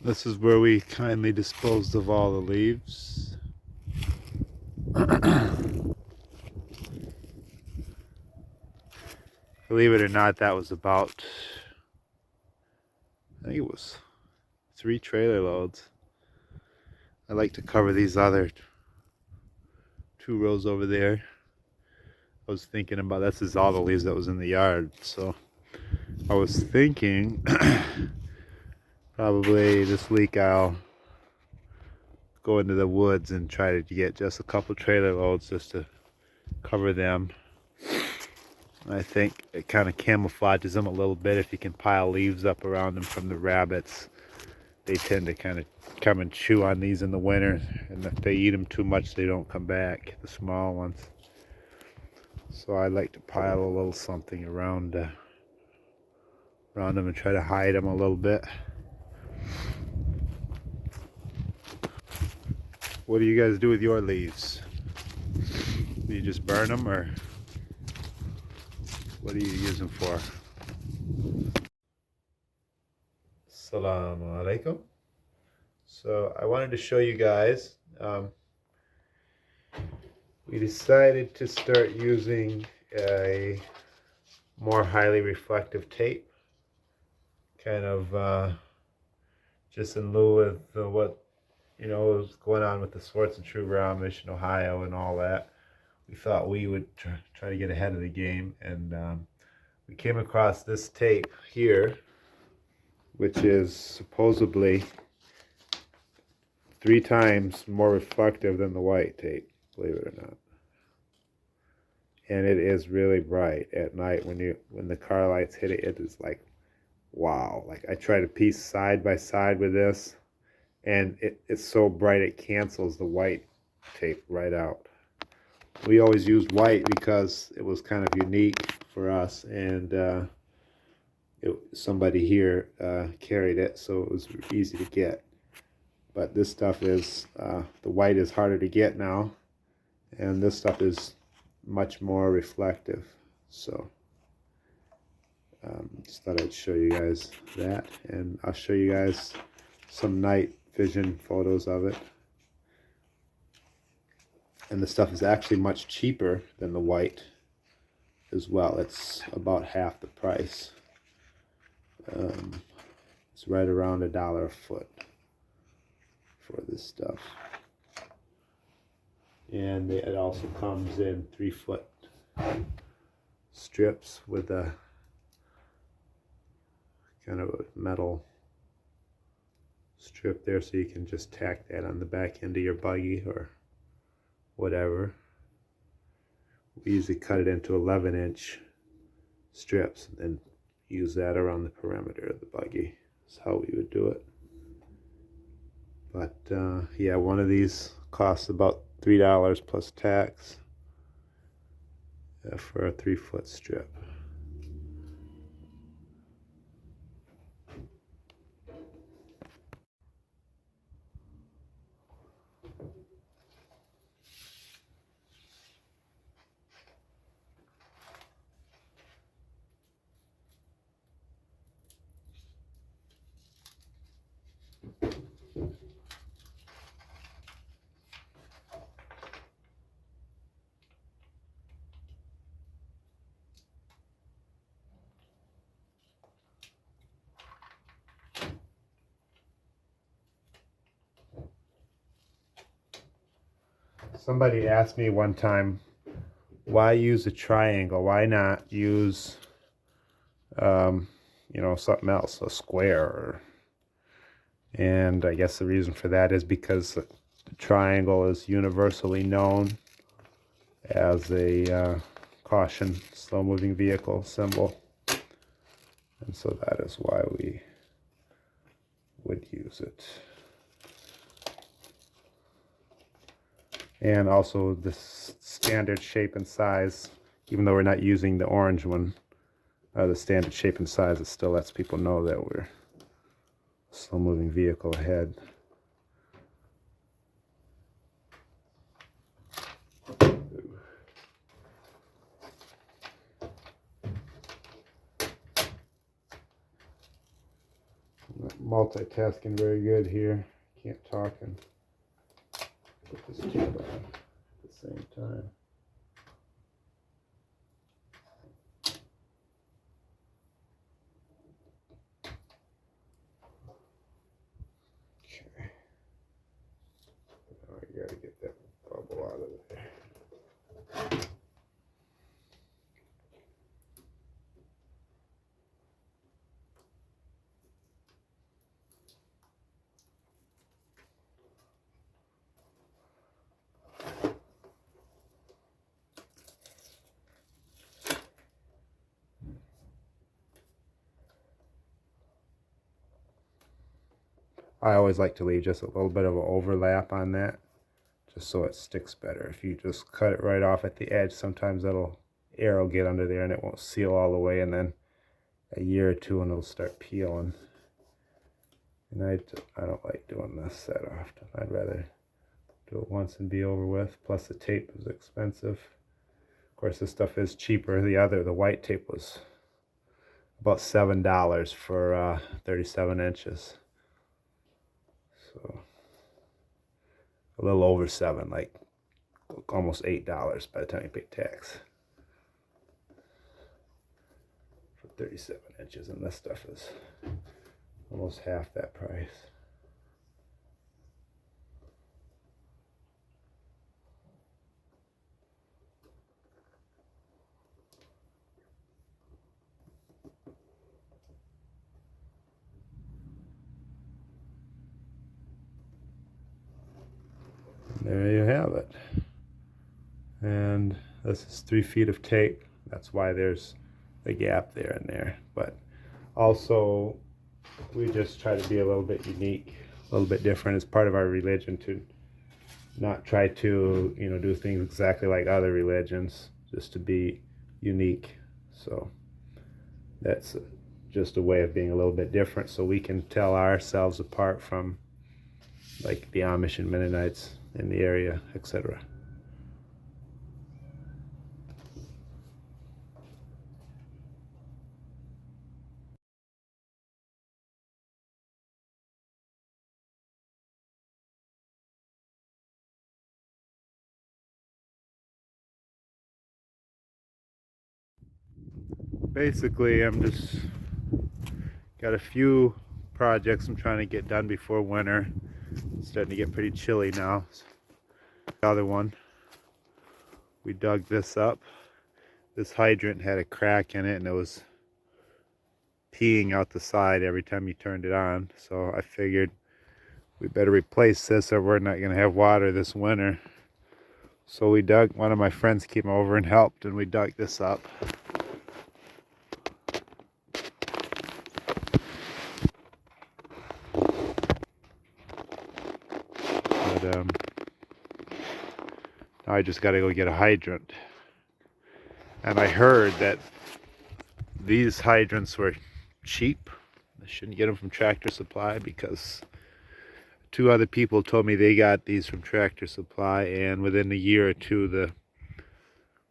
This is where we kindly disposed of all the leaves. Believe it or not, that was about, I think it was 3 trailer loads. I like to cover these other 2 rows over there. I was thinking about, this is all the leaves that was in the yard, so I was thinking probably this week I'll go into the woods and try to get just a couple trailer loads just to cover them. I think it kind of camouflages them a little bit if you can pile leaves up around them from the rabbits. They tend to kind of come and chew on these in the winter, and if they eat them too much they don't come back, the small ones. So I like to pile a little something around them and try to hide them a little bit. What do you guys do with your leaves? Do you just burn them, or what do you use them for? Assalamu alaikum. So I wanted to show you guys, we decided to start using a more highly reflective tape, kind of just in lieu of what was going on with the Swartz and True Brown Mission, Ohio, and all that. We thought we would try to get ahead of the game, and we came across this tape here, which is supposedly 3 times more reflective than the white tape, believe it or not. And it is really bright at night when the car lights hit it. It is like, wow. Like, I try to piece side by side with this, and it's so bright it cancels the white tape right out. We always used white because it was kind of unique for us, and somebody here carried it, so it was easy to get. But this stuff is, the white is harder to get now, and this stuff is much more reflective. So just thought I'd show you guys that, and I'll show you guys some night vision photos of it. And the stuff is actually much cheaper than the white as well. It's about half the price. It's right around $1 a foot for this stuff. And it also comes in 3-foot strips with a kind of a metal strip there, so you can just tack that on the back end of your buggy or whatever. We usually cut it into 11-inch strips and use that around the perimeter of the buggy. That's how we would do it. But yeah, one of these costs about $3 plus tax for a 3-foot strip. Somebody asked me one time, why use a triangle? Why not use, something else, a square? And I guess the reason for that is because the triangle is universally known as a caution, slow-moving vehicle symbol. And so that is why we would use it. And also the standard shape and size, even though we're not using the orange one, the standard shape and size, it still lets people know that we're a slow-moving vehicle ahead. multitasking very good here. Can't talk and put this tape on at the same time. Okay. Now I gotta get that bubble out of there. I always like to leave just a little bit of an overlap on that, just so it sticks better. If you just cut it right off at the edge, sometimes air will get under there and it won't seal all the way, and then a year or two and it'll start peeling. And I don't like doing this that often. I'd rather do it once and be over with. Plus the tape is expensive. Of course, this stuff is cheaper. The white tape was about $7 for 37 inches. So a little over 7, like almost $8 by the time you pay tax for 37 inches, and this stuff is almost half that price. There you have it. And this is 3 feet of tape. That's why there's a gap there and there. But also, we just try to be a little bit unique, a little bit different. It's part of our religion to not try to, do things exactly like other religions, just to be unique. So that's just a way of being a little bit different, so we can tell ourselves apart from like the Amish and Mennonites in the area, etc. Basically, I'm just got a few projects I'm trying to get done before winter. It's starting to get pretty chilly now. The other one, we dug this up. This hydrant had a crack in it and it was peeing out the side every time you turned it on. So I figured we better replace this or we're not going to have water this winter. So one of my friends came over and helped, and we dug this up. But now I just got to go get a hydrant. And I heard that these hydrants were cheap. I shouldn't get them from Tractor Supply, because 2 other people told me they got these from Tractor Supply, and within a year or 2 the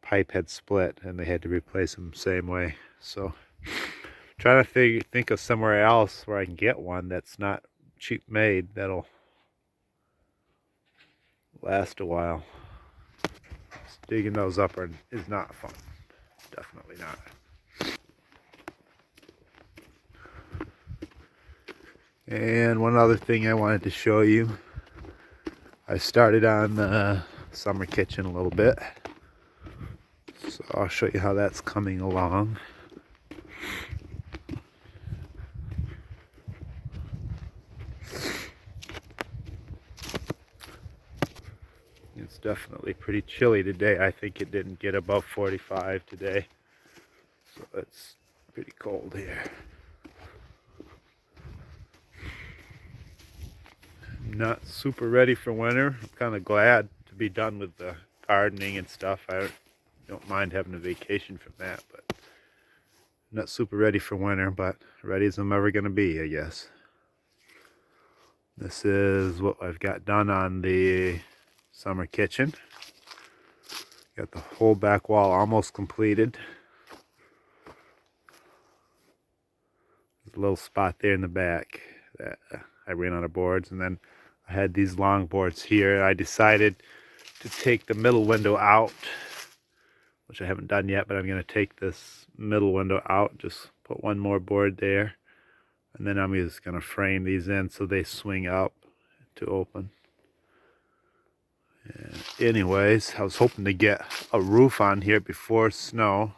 pipe had split and they had to replace them the same way. So trying to think of somewhere else where I can get one that's not cheap made, that'll last a while. Digging those up is not fun. Definitely not. And one other thing I wanted to show you. I started on the summer kitchen a little bit. So I'll show you how that's coming along. It's definitely pretty chilly today. I think it didn't get above 45 today. So it's pretty cold here. Not super ready for winter. I'm kind of glad to be done with the gardening and stuff. I don't mind having a vacation from that, but not super ready for winter, but ready as I'm ever going to be, I guess. This is what I've got done on the summer kitchen. Got the whole back wall almost completed. There's a little spot there in the back I ran out of boards, and then I had these long boards here. I decided to take the middle window out, which I haven't done yet, but I'm going to take this middle window out, just put one more board there, and then I'm just going to frame these in so they swing up to open. And anyways, I was hoping to get a roof on here before snow.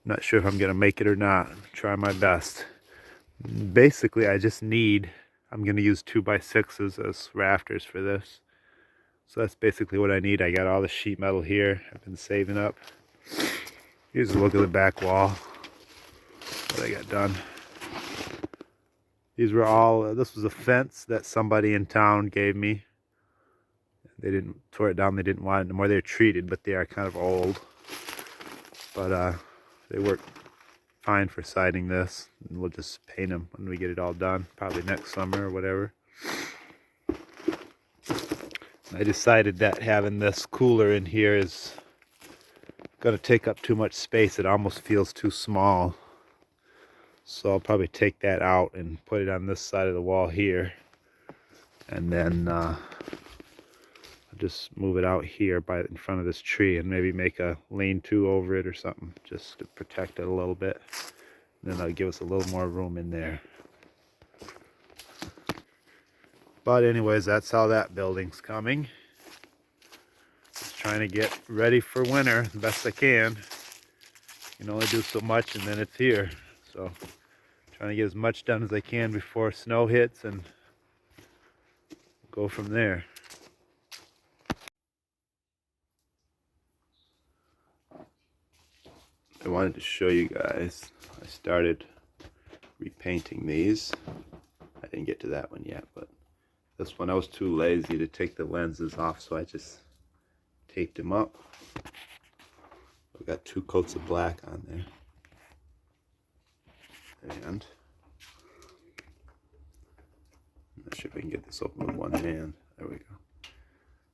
Not sure if I'm going to make it or not. Try my best. Basically, I just need, I'm going to use 2x6s as rafters for this. So that's basically what I need. I got all the sheet metal here I've been saving up. Here's a look at the back wall, what I got done. These were all, this was a fence that somebody in town gave me. They didn't tore it down, they didn't want it anymore. They're treated, but they are kind of old. But they work fine for siding this. And we'll just paint them when we get it all done, probably next summer or whatever. I decided that having this cooler in here is going to take up too much space. It almost feels too small. So I'll probably take that out and put it on this side of the wall here. And then I'll just move it out here in front of this tree and maybe make a lean-to over it or something just to protect it a little bit. And then that'll give us a little more room in there. But anyways, that's how that building's coming. Just trying to get ready for winter the best I can. You can only do so much and then it's here. So trying to get as much done as I can before snow hits and go from there. I wanted to show you guys, I started repainting these. I didn't get to that one yet, but this one I was too lazy to take the lenses off, so I just taped them up. I've got 2 coats of black on there. And I'm not sure if I can get this open with one hand. There we go.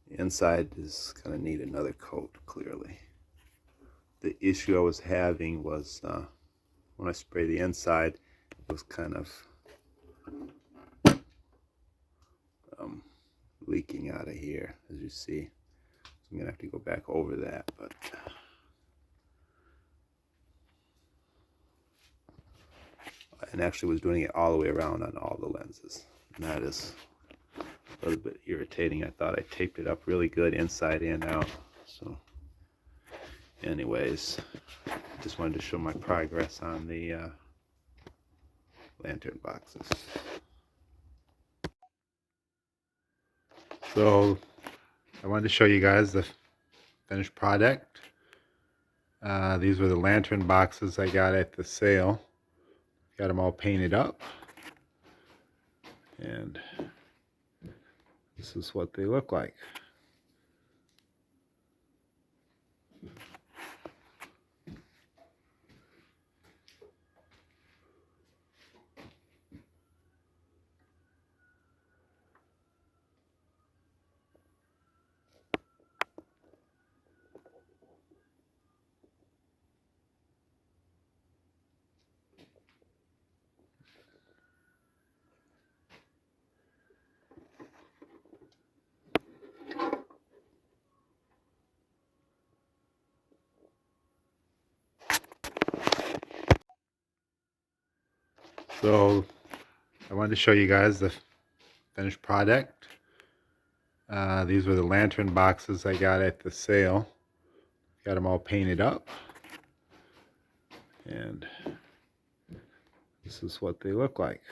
The inside is going to need another coat, clearly. The issue I was having was when I spray the inside, it was kind of leaking out of here, as you see. So I'm gonna have to go back over that, but and actually was doing it all the way around on all the lenses, and that is a little bit irritating. I thought I taped it up really good inside and out. So anyways, just wanted to show my progress on the lantern boxes. So I wanted to show you guys the finished product. These were the lantern boxes I got at the sale. Got them all painted up. And this is what they look like. So I wanted to show you guys the finished product. These were the lantern boxes I got at the sale. Got them all painted up. And this is what they look like.